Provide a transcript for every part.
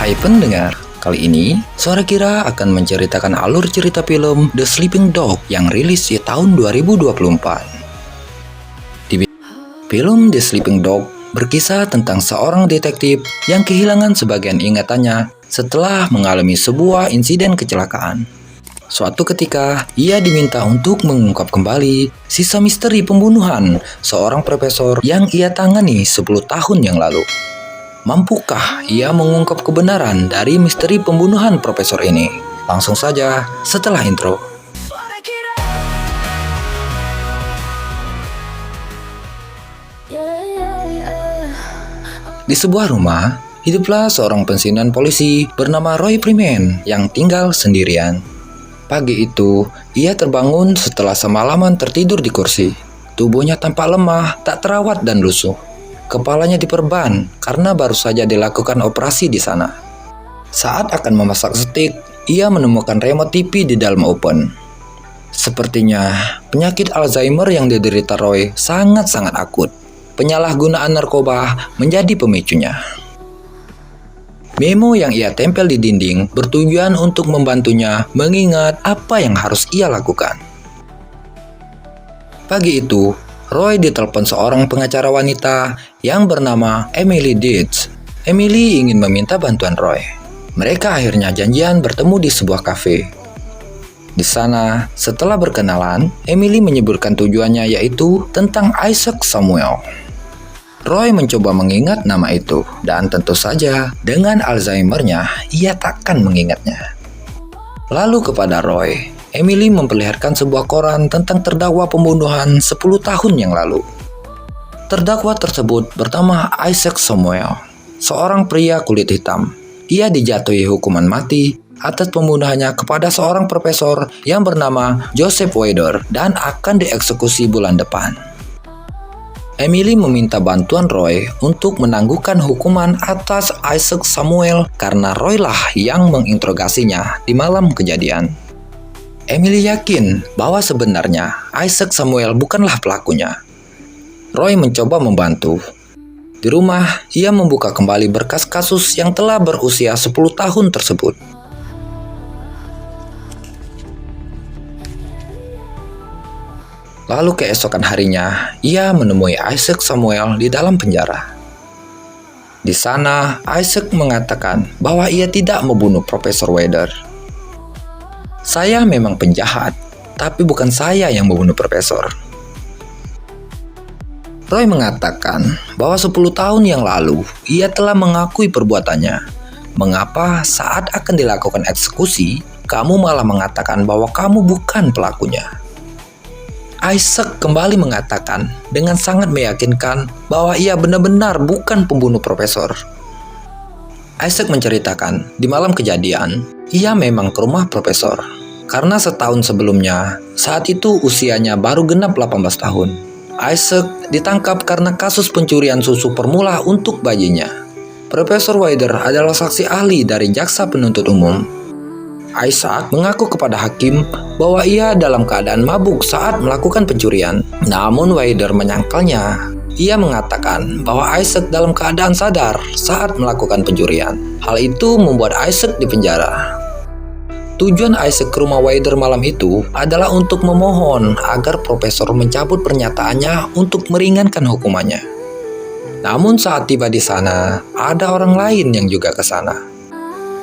Hai pendengar, kali ini Suara Kira akan menceritakan alur cerita film The Sleeping Dog yang rilis di tahun 2024. Di film The Sleeping Dog berkisah tentang seorang detektif yang kehilangan sebagian ingatannya setelah mengalami sebuah insiden kecelakaan. Suatu ketika, ia diminta untuk mengungkap kembali sisa misteri pembunuhan seorang profesor yang ia tangani 10 tahun yang lalu. Mampukah ia mengungkap kebenaran dari misteri pembunuhan profesor ini? Langsung saja setelah intro. Di sebuah rumah, hiduplah seorang pensiunan polisi bernama Roy Freeman yang tinggal sendirian. Pagi itu, ia terbangun setelah semalaman tertidur di kursi. Tubuhnya tampak lemah, tak terawat dan lusuh. Kepalanya diperban karena baru saja dilakukan operasi di sana. Saat akan memasak steak, ia menemukan remote TV di dalam oven. Sepertinya, penyakit Alzheimer yang diderita Roy sangat-sangat akut. Penyalahgunaan narkoba menjadi pemicunya. Memo yang ia tempel di dinding bertujuan untuk membantunya mengingat apa yang harus ia lakukan. Pagi itu, Roy ditelepon seorang pengacara wanita yang bernama Emily Deeds. Emily ingin meminta bantuan Roy. Mereka akhirnya janjian bertemu di sebuah kafe. Di sana, setelah berkenalan, Emily menyebutkan tujuannya yaitu tentang Isaac Samuel. Roy mencoba mengingat nama itu, dan tentu saja dengan Alzheimer-nya, ia takkan mengingatnya. Lalu kepada Roy, Emily memperlihatkan sebuah koran tentang terdakwa pembunuhan 10 tahun yang lalu. Terdakwa tersebut bernama Isaac Samuel, seorang pria kulit hitam. Ia dijatuhi hukuman mati atas pembunuhannya kepada seorang profesor yang bernama Joseph Weider dan akan dieksekusi bulan depan. Emily meminta bantuan Roy untuk menangguhkan hukuman atas Isaac Samuel karena Roy lah yang menginterogasinya di malam kejadian. Emily yakin bahwa sebenarnya Isaac Samuel bukanlah pelakunya. Roy mencoba membantu. Di rumah, ia membuka kembali berkas kasus yang telah berusia 10 tahun tersebut. Lalu keesokan harinya, ia menemui Isaac Samuel di dalam penjara. Di sana, Isaac mengatakan bahwa ia tidak membunuh Profesor Weider. Saya memang penjahat, tapi bukan saya yang membunuh profesor. Roy mengatakan bahwa 10 tahun yang lalu, ia telah mengakui perbuatannya. Mengapa saat akan dilakukan eksekusi, kamu malah mengatakan bahwa kamu bukan pelakunya? Isaac kembali mengatakan dengan sangat meyakinkan bahwa ia benar-benar bukan pembunuh profesor. Isaac menceritakan, di malam kejadian, ia memang ke rumah profesor. Karena setahun sebelumnya, saat itu usianya baru genap 18 tahun. Isaac ditangkap karena kasus pencurian susu formula untuk bayinya. Profesor Weider adalah saksi ahli dari jaksa penuntut umum. Isaac mengaku kepada hakim bahwa ia dalam keadaan mabuk saat melakukan pencurian. Namun Weider menyangkalnya. Ia mengatakan bahwa Isaac dalam keadaan sadar saat melakukan pencurian. Hal itu membuat Isaac dipenjara. Tujuan Isaac ke rumah Weider malam itu adalah untuk memohon agar profesor mencabut pernyataannya untuk meringankan hukumannya. Namun saat tiba di sana, ada orang lain yang juga ke sana.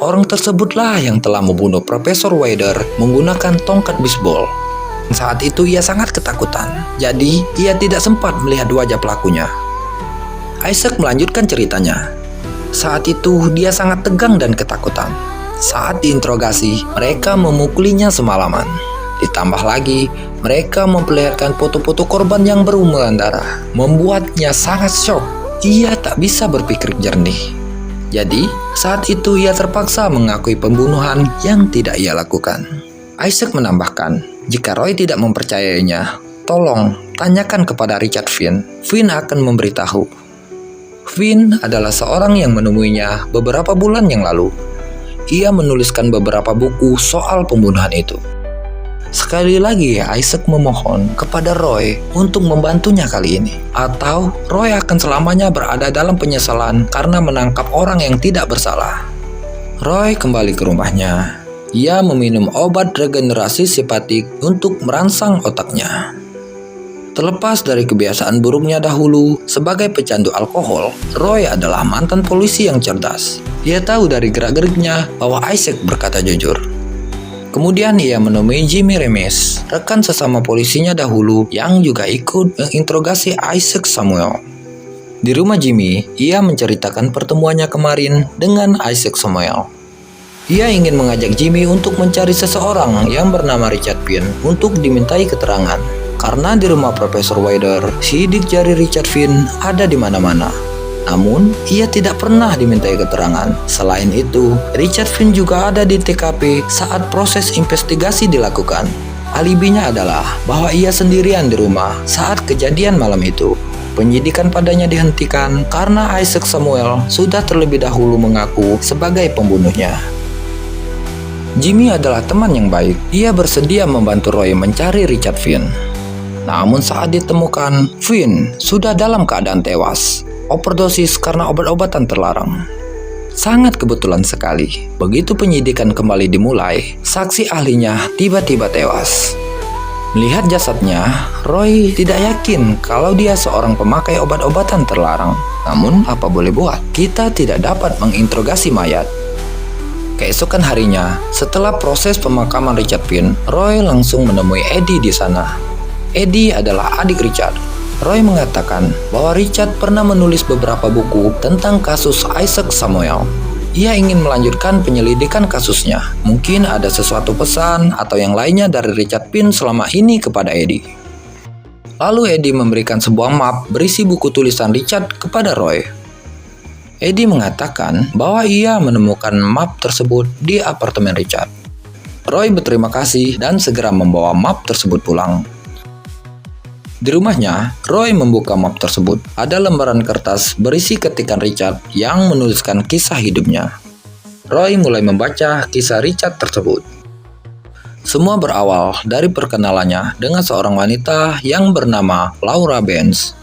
Orang tersebutlah yang telah membunuh Profesor Weider menggunakan tongkat bisbol. Saat itu ia sangat ketakutan, jadi ia tidak sempat melihat wajah pelakunya. Isaac melanjutkan ceritanya. Saat itu dia sangat tegang dan ketakutan. Saat diinterogasi, mereka memukulinya semalaman. Ditambah lagi, mereka memperlihatkan foto-foto korban yang berlumuran darah. Membuatnya sangat syok. Ia tak bisa berpikir jernih. Jadi, saat itu ia terpaksa mengakui pembunuhan yang tidak ia lakukan. Isaac menambahkan, jika Roy tidak mempercayainya, tolong tanyakan kepada Richard Finn. Finn akan memberitahu. Finn adalah seorang yang menemuinya beberapa bulan yang lalu. Ia menuliskan beberapa buku soal pembunuhan itu. Sekali lagi Isaac memohon kepada Roy untuk membantunya kali ini. Atau Roy akan selamanya berada dalam penyesalan karena menangkap orang yang tidak bersalah. Roy kembali ke rumahnya. Ia meminum obat regenerasi simpatik untuk merangsang otaknya. Terlepas dari kebiasaan buruknya dahulu sebagai pecandu alkohol, Roy adalah mantan polisi yang cerdas. Ia tahu dari gerak-geriknya bahwa Isaac berkata jujur. Kemudian ia menemui Jimmy Remes, rekan sesama polisinya dahulu yang juga ikut menginterogasi Isaac Samuel. Di rumah Jimmy, ia menceritakan pertemuannya kemarin dengan Isaac Samuel. Ia ingin mengajak Jimmy untuk mencari seseorang yang bernama Richard Finn untuk dimintai keterangan. Karena di rumah Profesor Wader, sidik jari Richard Finn ada di mana-mana. Namun, ia tidak pernah dimintai keterangan. Selain itu, Richard Finn juga ada di TKP saat proses investigasi dilakukan. Alibinya adalah bahwa ia sendirian di rumah saat kejadian malam itu. Penyidikan padanya dihentikan karena Isaac Samuel sudah terlebih dahulu mengaku sebagai pembunuhnya. Jimmy adalah teman yang baik. Ia bersedia membantu Roy mencari Richard Finn. Namun saat ditemukan, Finn sudah dalam keadaan tewas, overdosis karena obat-obatan terlarang. Sangat kebetulan sekali, begitu penyidikan kembali dimulai, saksi ahlinya tiba-tiba tewas. Melihat jasadnya, Roy tidak yakin kalau dia seorang pemakai obat-obatan terlarang. Namun apa boleh buat, kita tidak dapat menginterogasi mayat. Keesokan harinya, setelah proses pemakaman Richard Finn, Roy langsung menemui Eddie di sana. Eddie adalah adik Richard. Roy mengatakan bahwa Richard pernah menulis beberapa buku tentang kasus Isaac Samuel. Ia ingin melanjutkan penyelidikan kasusnya. Mungkin ada sesuatu pesan atau yang lainnya dari Richard Finn selama ini kepada Eddie. Lalu Eddie memberikan sebuah map berisi buku tulisan Richard kepada Roy. Eddie mengatakan bahwa ia menemukan map tersebut di apartemen Richard. Roy berterima kasih dan segera membawa map tersebut pulang. Di rumahnya, Roy membuka map tersebut. Ada lembaran kertas berisi ketikan Richard yang menuliskan kisah hidupnya. Roy mulai membaca kisah Richard tersebut. Semua berawal dari perkenalannya dengan seorang wanita yang bernama Laura Benz.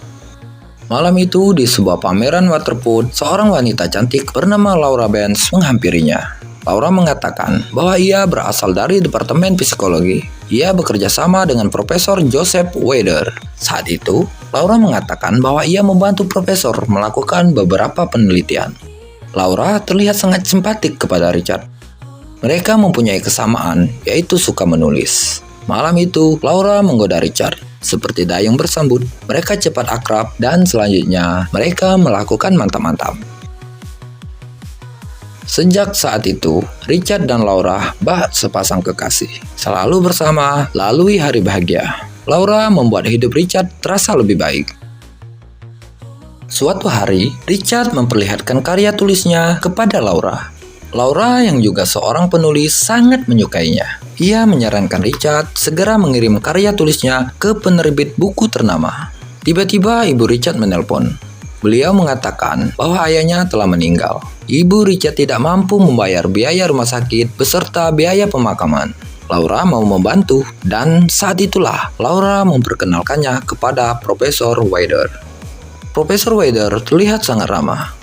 Malam itu di sebuah pameran waterpolo, seorang wanita cantik bernama Laura Benz menghampirinya. Laura mengatakan bahwa ia berasal dari Departemen Psikologi. Ia bekerja sama dengan Profesor Joseph Wader. Saat itu, Laura mengatakan bahwa ia membantu Profesor melakukan beberapa penelitian. Laura terlihat sangat simpatik kepada Richard. Mereka mempunyai kesamaan, yaitu suka menulis. Malam itu, Laura menggoda Richard. Seperti dayung bersambut, mereka cepat akrab dan selanjutnya mereka melakukan mantap-mantap. Sejak saat itu, Richard dan Laura bak sepasang kekasih, selalu bersama lalui hari bahagia. Laura membuat hidup Richard terasa lebih baik. Suatu hari, Richard memperlihatkan karya tulisnya kepada Laura. Laura yang juga seorang penulis sangat menyukainya. Ia menyarankan Richard segera mengirim karya tulisnya ke penerbit buku ternama. Tiba-tiba ibu Richard menelpon. Beliau mengatakan bahwa ayahnya telah meninggal. Ibu Richard tidak mampu membayar biaya rumah sakit beserta biaya pemakaman. Laura mau membantu dan saat itulah Laura memperkenalkannya kepada Profesor Wader. Profesor Wader terlihat sangat ramah.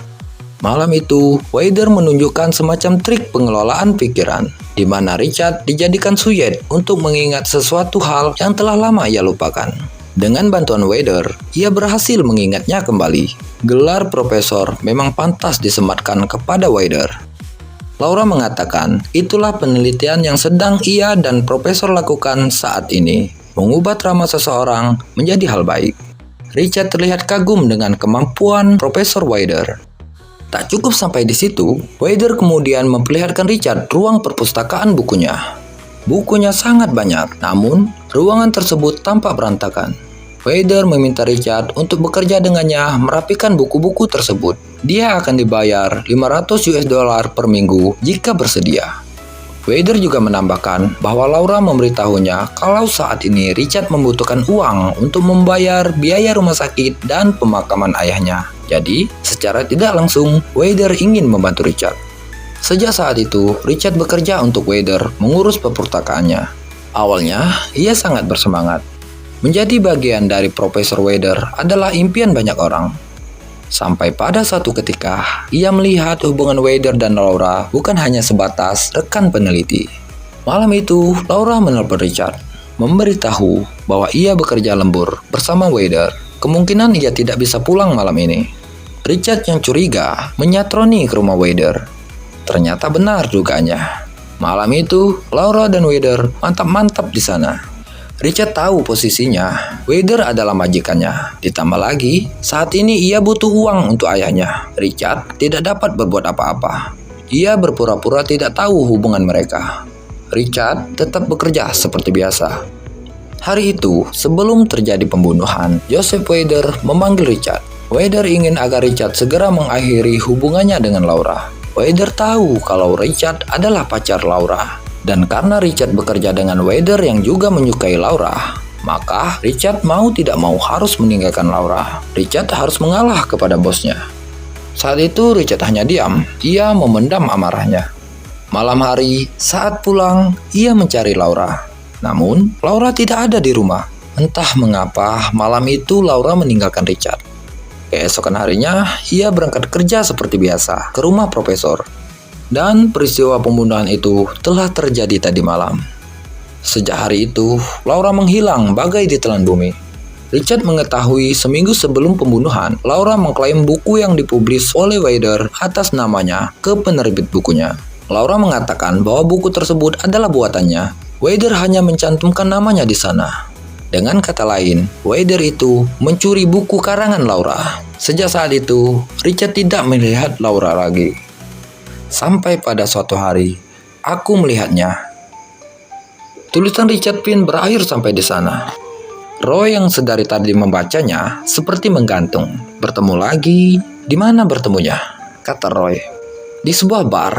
Malam itu, Wader menunjukkan semacam trik pengelolaan pikiran, di mana Richard dijadikan suyet untuk mengingat sesuatu hal yang telah lama ia lupakan. Dengan bantuan Wader, ia berhasil mengingatnya kembali. Gelar profesor memang pantas disematkan kepada Wader. Laura mengatakan, itulah penelitian yang sedang ia dan profesor lakukan saat ini, mengubah trauma seseorang menjadi hal baik. Richard terlihat kagum dengan kemampuan Profesor Wader. Tak cukup sampai di situ, Wader kemudian memperlihatkan Richard ruang perpustakaan bukunya. Bukunya sangat banyak, namun ruangan tersebut tampak berantakan. Wader meminta Richard untuk bekerja dengannya merapikan buku-buku tersebut. Dia akan dibayar $500 per minggu jika bersedia. Wader juga menambahkan bahwa Laura memberitahunya kalau saat ini Richard membutuhkan uang untuk membayar biaya rumah sakit dan pemakaman ayahnya. Jadi, secara tidak langsung, Wader ingin membantu Richard. Sejak saat itu, Richard bekerja untuk Wader mengurus perpustakaannya. Awalnya, ia sangat bersemangat. Menjadi bagian dari Profesor Wader adalah impian banyak orang. Sampai pada suatu ketika, ia melihat hubungan Wader dan Laura bukan hanya sebatas rekan peneliti. Malam itu, Laura menelpon Richard, memberitahu bahwa ia bekerja lembur bersama Wader. Kemungkinan ia tidak bisa pulang malam ini. Richard yang curiga menyatroni ke rumah Wader. Ternyata benar dugaannya. Malam itu, Laura dan Wader mantap-mantap di sana. Richard tahu posisinya, Wader adalah majikannya. Ditambah lagi, saat ini ia butuh uang untuk ayahnya. Richard tidak dapat berbuat apa-apa. Ia berpura-pura tidak tahu hubungan mereka. Richard tetap bekerja seperti biasa. Hari itu, sebelum terjadi pembunuhan, Joseph Wader memanggil Richard. Wader ingin agar Richard segera mengakhiri hubungannya dengan Laura. Wader tahu kalau Richard adalah pacar Laura. Dan karena Richard bekerja dengan Wader yang juga menyukai Laura, maka Richard mau tidak mau harus meninggalkan Laura. Richard harus mengalah kepada bosnya. Saat itu Richard hanya diam, ia memendam amarahnya. Malam hari, saat pulang, ia mencari Laura. Namun, Laura tidak ada di rumah. Entah mengapa, malam itu Laura meninggalkan Richard. Keesokan harinya, ia berangkat kerja seperti biasa ke rumah profesor. Dan peristiwa pembunuhan itu telah terjadi tadi malam. Sejak hari itu, Laura menghilang bagai ditelan bumi. Richard mengetahui seminggu sebelum pembunuhan, Laura mengklaim buku yang dipublis oleh Wader atas namanya ke penerbit bukunya. Laura mengatakan bahwa buku tersebut adalah buatannya. Wader hanya mencantumkan namanya di sana. Dengan kata lain, Wader itu mencuri buku karangan Laura. Sejak saat itu, Richard tidak melihat Laura lagi. Sampai pada suatu hari, aku melihatnya. Tulisan Richard Pin berakhir sampai di sana. Roy yang sedari tadi membacanya seperti menggantung. Bertemu lagi, di mana bertemunya? Kata Roy. Di sebuah bar,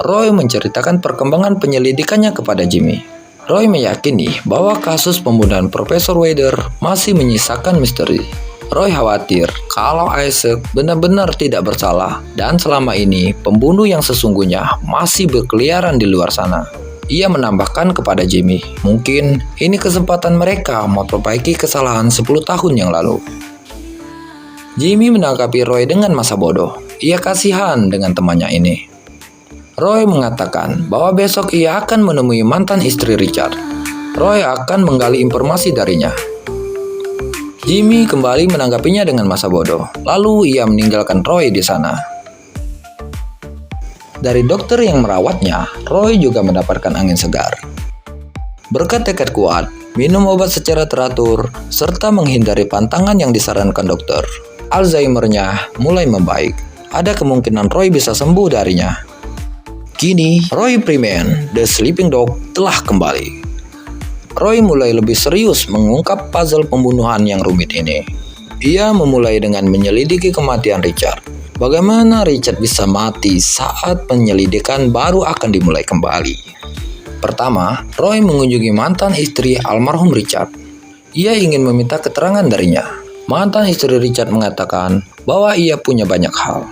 Roy menceritakan perkembangan penyelidikannya kepada Jimmy. Roy meyakini bahwa kasus pembunuhan Profesor Wader masih menyisakan misteri. Roy khawatir kalau Isaac benar-benar tidak bersalah dan selama ini pembunuh yang sesungguhnya masih berkeliaran di luar sana. Ia menambahkan kepada Jimmy, mungkin ini kesempatan mereka memperbaiki kesalahan 10 tahun yang lalu. Jimmy menanggapi Roy dengan masa bodoh. Ia kasihan dengan temannya ini. Roy mengatakan bahwa besok ia akan menemui mantan istri Richard. Roy akan menggali informasi darinya. Jimmy kembali menanggapinya dengan masa bodoh. Lalu ia meninggalkan Roy di sana. Dari dokter yang merawatnya, Roy juga mendapatkan angin segar. Berkat tekad kuat, minum obat secara teratur, serta menghindari pantangan yang disarankan dokter, Alzheimer-nya mulai membaik. Ada kemungkinan Roy bisa sembuh darinya. Kini, Roy Freeman, The Sleeping Dog, telah kembali. Roy mulai lebih serius mengungkap puzzle pembunuhan yang rumit ini. Ia memulai dengan menyelidiki kematian Richard. Bagaimana Richard bisa mati saat penyelidikan baru akan dimulai kembali? Pertama, Roy mengunjungi mantan istri almarhum Richard. Ia ingin meminta keterangan darinya. Mantan istri Richard mengatakan bahwa ia punya banyak hal.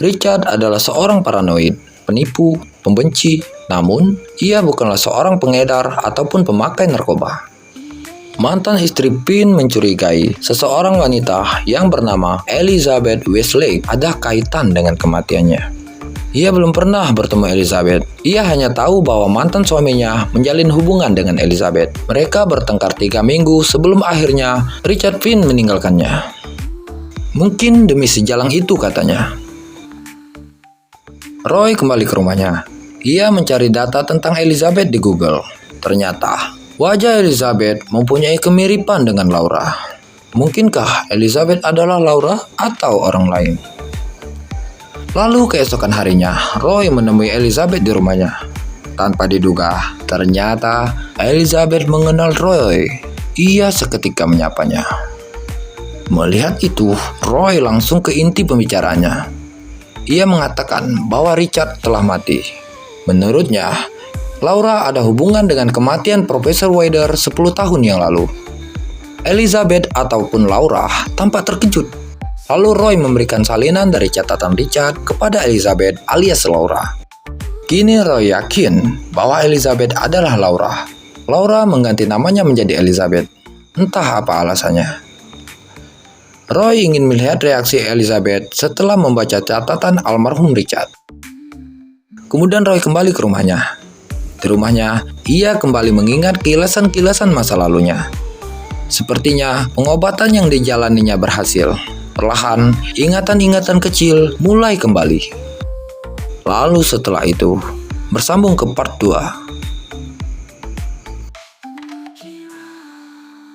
Richard adalah seorang paranoid, penipu, pembenci, namun ia bukanlah seorang pengedar ataupun pemakai narkoba. Mantan istri Pin mencurigai seseorang wanita yang bernama Elizabeth Westlake ada kaitan dengan kematiannya. Ia belum pernah bertemu Elizabeth. Ia hanya tahu bahwa mantan suaminya menjalin hubungan dengan Elizabeth. Mereka bertengkar 3 minggu sebelum akhirnya Richard Pin meninggalkannya. Mungkin demi sejalang itu, katanya. Roy kembali ke rumahnya. Ia mencari data tentang Elizabeth di Google. Ternyata, wajah Elizabeth mempunyai kemiripan dengan Laura. Mungkinkah Elizabeth adalah Laura atau orang lain? Lalu keesokan harinya, Roy menemui Elizabeth di rumahnya. Tanpa diduga, ternyata Elizabeth mengenal Roy. Ia seketika menyapanya. Melihat itu, Roy langsung ke inti pembicaraannya. Ia mengatakan bahwa Richard telah mati. Menurutnya, Laura ada hubungan dengan kematian Profesor Wader 10 tahun yang lalu. Elizabeth ataupun Laura tampak terkejut. Lalu Roy memberikan salinan dari catatan Richard kepada Elizabeth alias Laura. Kini Roy yakin bahwa Elizabeth adalah Laura. Laura mengganti namanya menjadi Elizabeth. Entah apa alasannya. Roy ingin melihat reaksi Elizabeth setelah membaca catatan almarhum Richard. Kemudian Roy kembali ke rumahnya. Di rumahnya, ia kembali mengingat kilasan-kilasan masa lalunya. Sepertinya pengobatan yang dijalaninya berhasil. Perlahan, ingatan-ingatan kecil mulai kembali. Lalu setelah itu, bersambung ke part 2.